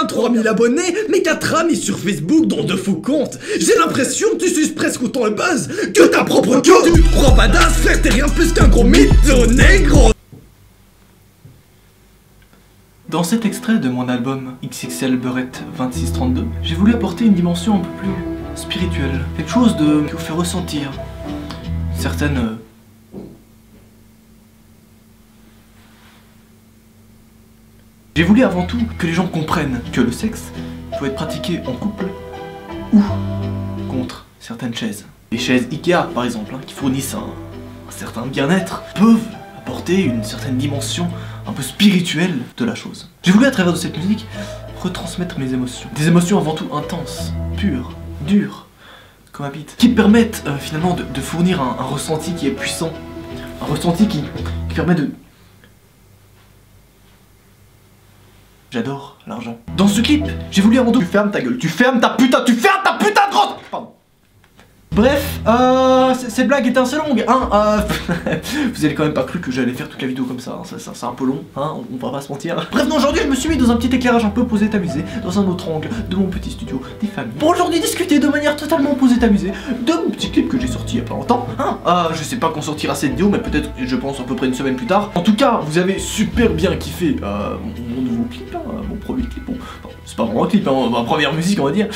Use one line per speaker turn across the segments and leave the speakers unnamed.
23 000 abonnés, mais 4 amis sur Facebook dont de faux comptes. J'ai l'impression que tu suces presque autant le buzz que ta propre queue. Tu te crois badass, frère, t'es rien de plus qu'un gros mytho négro.
Dans cet extrait de mon album XXL Beurette 2632, j'ai voulu apporter une dimension un peu plus spirituelle. Quelque chose qui vous fait ressentir certaines... J'ai voulu avant tout que les gens comprennent que le sexe peut être pratiqué en couple ou contre certaines chaises. Les chaises Ikea par exemple, qui fournissent un certain bien-être, peuvent apporter une certaine dimension un peu spirituelle de la chose. J'ai voulu à travers de cette musique retransmettre mes émotions. Des émotions avant tout intenses, pures, dures, comme un beat, qui permettent finalement de fournir un ressenti qui est puissant. Un ressenti qui permet de... J'adore l'argent. Dans ce clip, j'ai voulu avant tout... Tu fermes ta gueule, tu fermes ta putain de grosse... Pardon. Bref, cette blague était assez longue, hein, vous avez quand même pas cru que j'allais faire toute la vidéo comme ça, hein, c'est un peu long, hein, on va pas se mentir. Bref, non, aujourd'hui je me suis mis dans un petit éclairage un peu posé amusé, dans un autre angle de mon petit studio des familles. Pour aujourd'hui discuter de manière totalement posée amusée de mon petit clip que j'ai sorti il y a pas longtemps, hein. Je sais quand sortira cette vidéo, mais peut-être, je pense, à peu près une semaine plus tard. En tout cas, vous avez super bien kiffé mon nouveau clip, hein, mon premier clip, bon, c'est pas vraiment un clip, hein, ma première musique on va dire,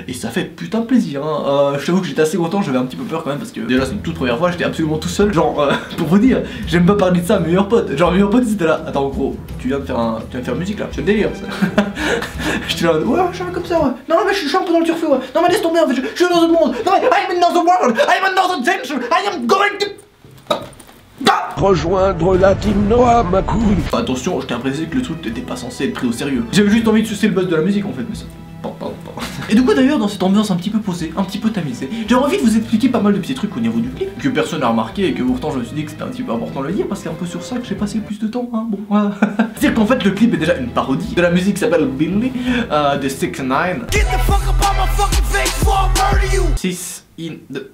et ça fait putain de plaisir, hein. Je t'avoue que j'étais assez content, j'avais un petit peu peur quand même parce que déjà c'est une toute première fois, j'étais absolument tout seul, genre pour vous dire, j'aime pas parler de ça à mes meilleurs potes, genre mes meilleurs potes c'était là, attends gros, tu viens de faire musique là, c'est le délire ça. J'étais là, ouais je suis comme ça ouais, non mais je suis un peu dans le turfu ouais, non mais laisse tomber en fait, je suis dans le monde, non mais I'm in the world, I'm in the adventure, I am going to...
Rejoindre la team Noah, ma couille.
Attention, je tiens à préciser que le truc n'était pas censé être pris au sérieux. J'avais juste envie de sucer le buzz de la musique en fait, mais ça... Pardon. Et du coup d'ailleurs dans cette ambiance un petit peu posée, un petit peu tamisée, j'ai envie de vous expliquer pas mal de petits trucs au niveau du clip que personne n'a remarqué et que pourtant je me suis dit que c'était un petit peu important de le dire parce que c'est un peu sur ça que j'ai passé le plus de temps, hein, bon voilà. C'est-à-dire qu'en fait le clip est déjà une parodie de la musique qui s'appelle Billy de 6ix9ine. 6 in the...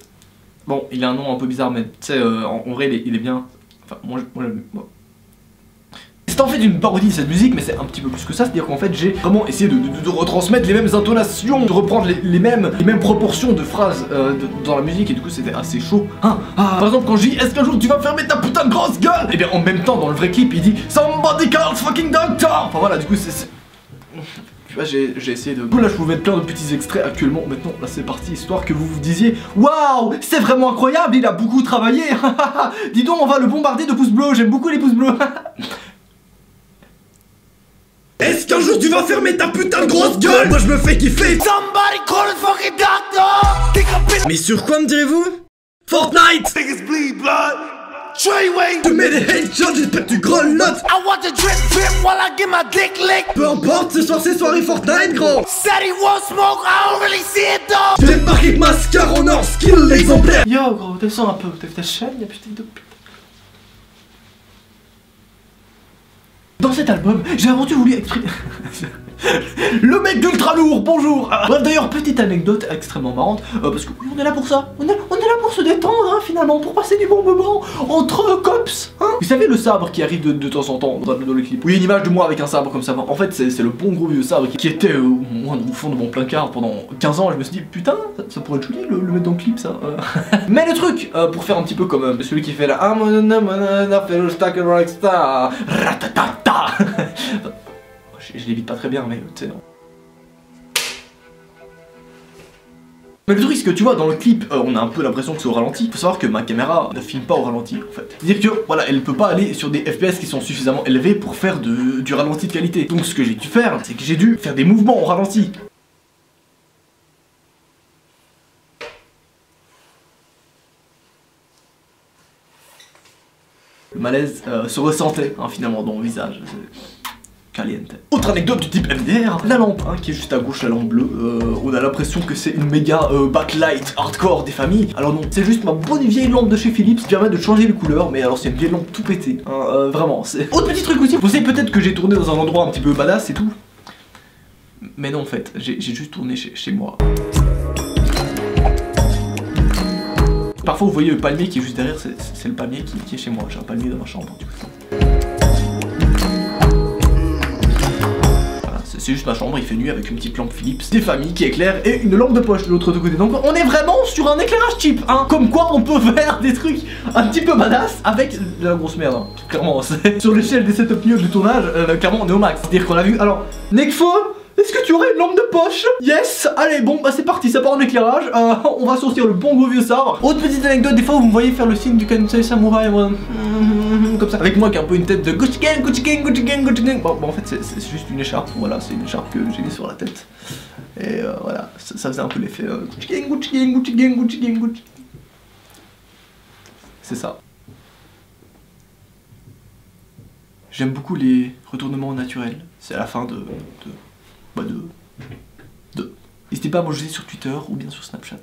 Bon, il a un nom un peu bizarre mais tu sais, en vrai il est bien... Enfin, moi j'aime... C'est en fait une parodie de cette musique, mais c'est un petit peu plus que ça, c'est-à-dire qu'en fait j'ai vraiment essayé de retransmettre les mêmes intonations, de reprendre les mêmes proportions de phrases dans la musique, et du coup c'était assez chaud. Hein, par exemple quand je dis est-ce qu'un jour tu vas fermer ta putain de grosse gueule, et bien en même temps dans le vrai clip il dit somebody call fucking doctor. Enfin voilà, du coup c'est... Tu vois, j'ai essayé de... Là je vous mets plein de petits extraits actuellement, maintenant là c'est parti, histoire que vous vous disiez waouh, c'est vraiment incroyable, il a beaucoup travaillé. Dis donc on va le bombarder de pouces bleus, j'aime beaucoup les pouces bleus.
Est-ce qu'un jour tu vas fermer ta putain de grosse gueule? Moi je me fais kiffer.
Somebody call a fucking doctor.
Mais sur quoi me direz-vous? Fortnite.
Niggas bleed blood. Treyway.
Tu mets des headshots, j'espère que tu grelottes.
I want the drip drip while I get my dick licked.
Peu importe, ce soir c'est soirée Fortnite gros.
Said he won't smoke, I don't really see it though.
J'ai débarqué avec ma scar en or, skill l'exemplaire.
Yo gros, descends un peu, t'as vu ta chaîne, y'a putain de pute. Dans cet album, j'ai avant tout voulu exprimer... Le mec d'ultra lourd, bonjour. Bref d'ailleurs, petite anecdote extrêmement marrante, parce que oui, on est là pour ça, on est là pour se détendre hein, finalement, pour passer du bon moment entre cops, hein. Vous savez le sabre qui arrive de temps en temps dans le clip, où il y a une image de moi avec un sabre comme ça, en fait c'est le bon gros vieux sabre qui était au fond de mon placard pendant 15 ans, et je me suis dit putain, ça pourrait être joli le mettre dans le clip ça. Mais le truc, pour faire un petit peu comme celui qui fait la rockstar, ratatata. Je l'évite pas très bien, mais tu sais. Mais le truc c'est que tu vois dans le clip on a un peu l'impression que c'est au ralenti. Faut savoir que ma caméra ne filme pas au ralenti en fait. C'est-à-dire que voilà, elle peut pas aller sur des FPS qui sont suffisamment élevés pour faire du ralenti de qualité. Donc ce que j'ai dû faire, c'est que j'ai dû faire des mouvements au ralenti. Le malaise se ressentait hein, finalement dans mon visage. Caliente. Autre anecdote du type MDR, la lampe hein, qui est juste à gauche, la lampe bleue, on a l'impression que c'est une méga backlight hardcore des familles. Alors non, c'est juste ma bonne vieille lampe de chez Philips qui permet de changer les couleurs, mais alors c'est une vieille lampe tout pétée, hein, vraiment. Autre petit truc aussi, vous savez peut-être que j'ai tourné dans un endroit un petit peu badass et tout. Mais non en fait, j'ai juste tourné chez moi. Parfois vous voyez le palmier qui est juste derrière, c'est le palmier qui est chez moi, j'ai un palmier dans ma chambre du coup. c'est juste ma chambre, il fait nuit avec une petite lampe Philips, des familles qui éclairent et une lampe de poche de l'autre côté. Donc on est vraiment sur un éclairage cheap, hein. Comme quoi on peut faire des trucs un petit peu badass avec de la grosse merde, hein. Clairement, sur l'échelle des setup news du tournage, clairement on est au max. C'est-à-dire qu'on a vu, alors, Nekfeu, est-ce que tu aurais une lampe de poche? Yes. Allez, bon, bah c'est parti, ça part en éclairage. On va sortir le bon gros vieux sabre. Autre petite anecdote, des fois vous me voyez faire le signe du Kansai Samurai, comme ça. Avec moi qui a un peu une tête de Gucci Gang, Gucci Gang, Gucci Gang, Gucci Gang. Bon, en fait c'est juste une écharpe, voilà, c'est une écharpe que j'ai mis sur la tête. Et voilà, ça faisait un peu l'effet Gucci Gang, Gucci Gang, Gucci Gang, Gucci Gang, Gucci. C'est ça. J'aime beaucoup les retournements naturels. C'est à la fin de... N'hésitez pas à m'ajouter sur Twitter ou bien sur Snapchat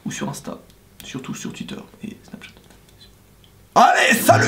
ou sur Insta. Surtout sur Twitter et Snapchat. Allez, salut!